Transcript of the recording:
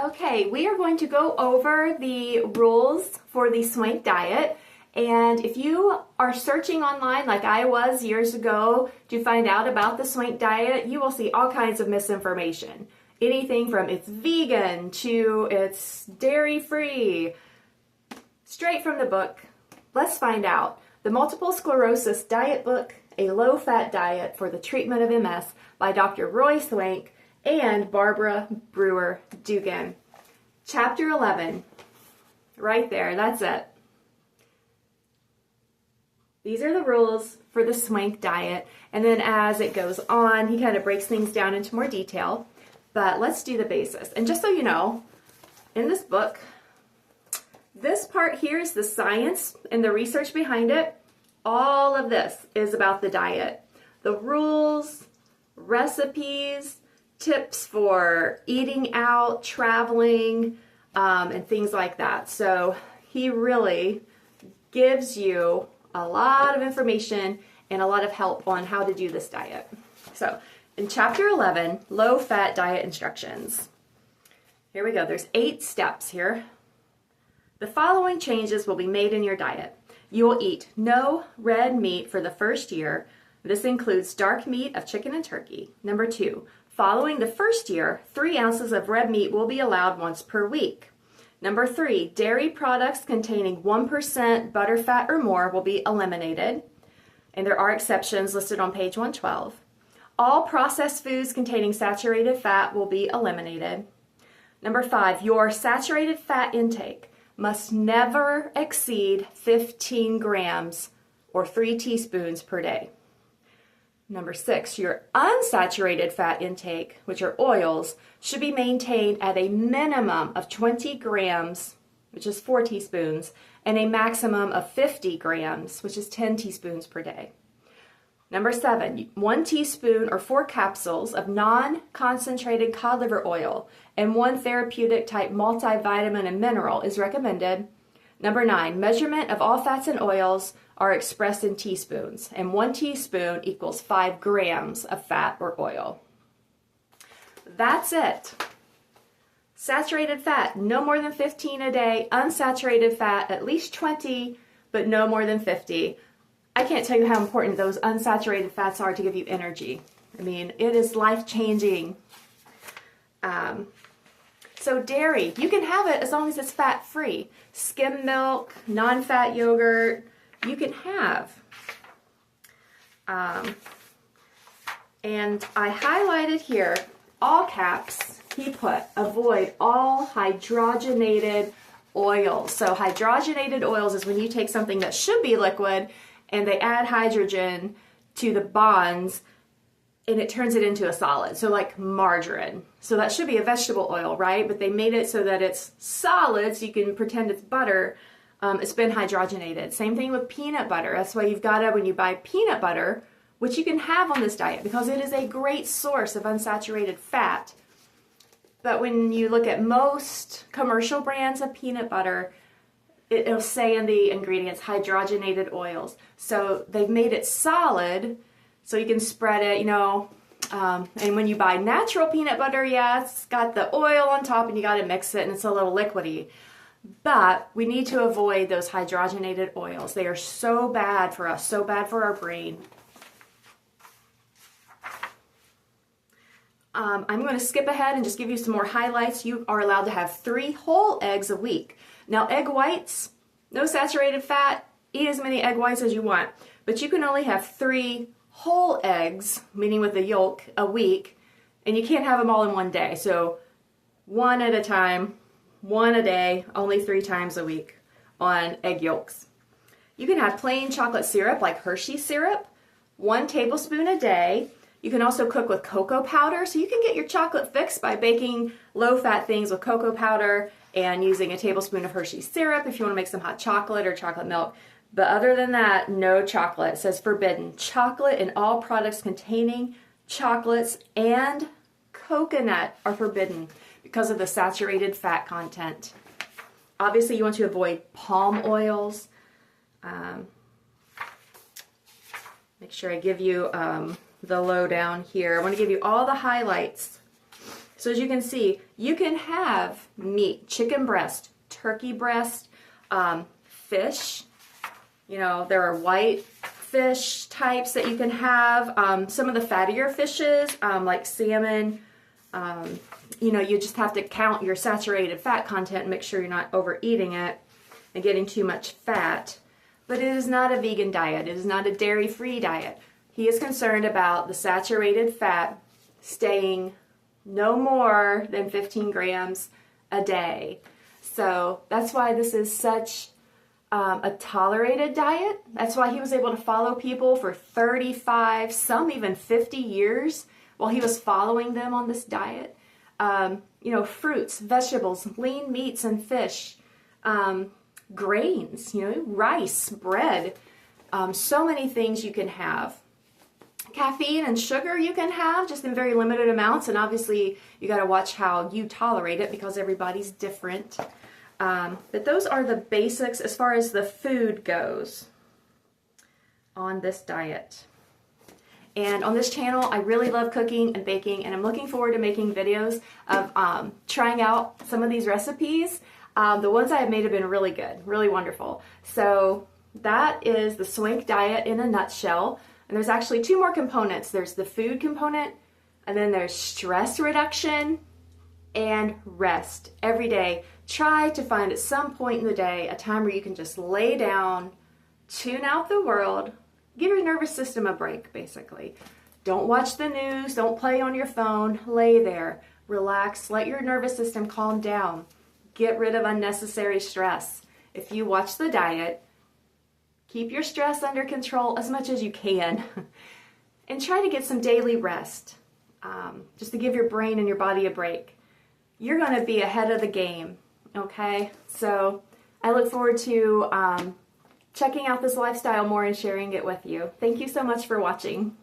Okay, we are going to go over the rules for the Swank diet. And if you are searching online like I was years ago to find out about the Swank diet, you will see all kinds of misinformation. Anything from it's vegan to it's dairy-free. Straight from the book. Let's find out. The Multiple Sclerosis Diet Book, a low-fat diet for the treatment of MS by Dr. Roy Swank and Barbara Brewer Dugan. Chapter 11. Right there, that's it. These are the rules for the Swank diet, and then as it goes on, he kind of breaks things down into more detail. But let's do the basis. And just so you know, in this book, this part here is the science and the research behind it. All of this is about the diet. The rules, recipes, tips for eating out, traveling, and things like that. So he really gives you a lot of information and a lot of help on how to do this diet. So in chapter 11, low-fat diet instructions. Here we go. There's 8 steps here. The following changes will be made in your diet. You will eat no red meat for the first year. This includes dark meat of chicken and turkey. Number 2, following the first year, 3 ounces of red meat will be allowed once per week. Number 3, dairy products containing 1% butterfat or more will be eliminated. And there are exceptions listed on page 112. All processed foods containing saturated fat will be eliminated. Number 5, your saturated fat intake must never exceed 15 grams or 3 teaspoons per day. Number 6, your unsaturated fat intake, which are oils, should be maintained at a minimum of 20 grams, which is 4 teaspoons, and a maximum of 50 grams, which is 10 teaspoons per day. Number 7, 1 teaspoon or 4 capsules of non-concentrated cod liver oil and 1 therapeutic type multivitamin and mineral is recommended. Number 9, measurement of all fats and oils are expressed in teaspoons, and 1 teaspoon equals 5 grams of fat or oil. That's it. Saturated fat, no more than 15 a day. Unsaturated fat, at least 20, but no more than 50. I can't tell you how important those unsaturated fats are to give you energy. I mean, it is life-changing. So dairy, you can have it as long as it's fat-free. Skim milk, non-fat yogurt, you can have. And I highlighted here, all caps, he put, avoid all hydrogenated oils. So hydrogenated oils is when you take something that should be liquid and they add hydrogen to the bonds and it turns it into a solid. So like margarine. So that should be a vegetable oil, right? But they made it so that it's solid so you can pretend it's butter. It's been hydrogenated. Same thing with peanut butter. That's why you've got to, when you buy peanut butter, which you can have on this diet because it is a great source of unsaturated fat. But when you look at most commercial brands of peanut butter, it'll say in the ingredients hydrogenated oils. So they've made it solid so you can spread it, and when you buy natural peanut butter, yeah, it's got the oil on top and you got to mix it and it's a little liquidy. But we need to avoid those hydrogenated oils. They are so bad for us, so bad for our brain. I'm going to skip ahead and just give you some more highlights. You are allowed to have 3 whole eggs a week. Now, egg whites, no saturated fat, eat as many egg whites as you want. But you can only have 3 whole eggs, meaning with the yolk, a week. And you can't have them all in one day. So 1 at a time, 1 a day, only 3 times a week on egg yolks. You can have plain chocolate syrup like Hershey's syrup, 1 tablespoon a day. You can also cook with cocoa powder, so you can get your chocolate fix by baking low-fat things with cocoa powder and using a tablespoon of Hershey's syrup if you want to make some hot chocolate or chocolate milk. But other than that, no chocolate. It says forbidden. Chocolate and all products containing chocolates and coconut are forbidden because of the saturated fat content. Obviously, you want to avoid palm oils. Make sure I give you the lowdown here. I want to give you all the highlights. So as you can see, you can have meat, chicken breast, turkey breast, fish. You know, there are white fish types that you can have. Some of the fattier fishes, like salmon, you know, you just have to count your saturated fat content and make sure you're not overeating it and getting too much fat. But it is not a vegan diet. It is not a dairy-free diet. He is concerned about the saturated fat staying no more than 15 grams a day. So that's why this is such a tolerated diet. That's why he was able to follow people for 35, some even 50 years while he was following them on this diet. You know, fruits, vegetables, lean meats and fish, grains, you know, rice, bread, so many things you can have. Caffeine and sugar you can have just in very limited amounts, and obviously you got to watch how you tolerate it because everybody's different. But those are the basics as far as the food goes on this diet. And on this channel, I really love cooking and baking, and I'm looking forward to making videos of trying out some of these recipes. The ones I have made have been really good, really wonderful. So that is the Swank diet in a nutshell. And there's actually two more components. There's the food component, and then there's stress reduction and rest every day. Try to find at some point in the day a time where you can just lay down, tune out the world, give your nervous system a break, basically. Don't watch the news, don't play on your phone, lay there, relax, let your nervous system calm down, get rid of unnecessary stress. If you watch the diet, keep your stress under control as much as you can, and try to get some daily rest, just to give your brain and your body a break. You're going to be ahead of the game, okay? So I look forward to checking out this lifestyle more and sharing it with you. Thank you so much for watching.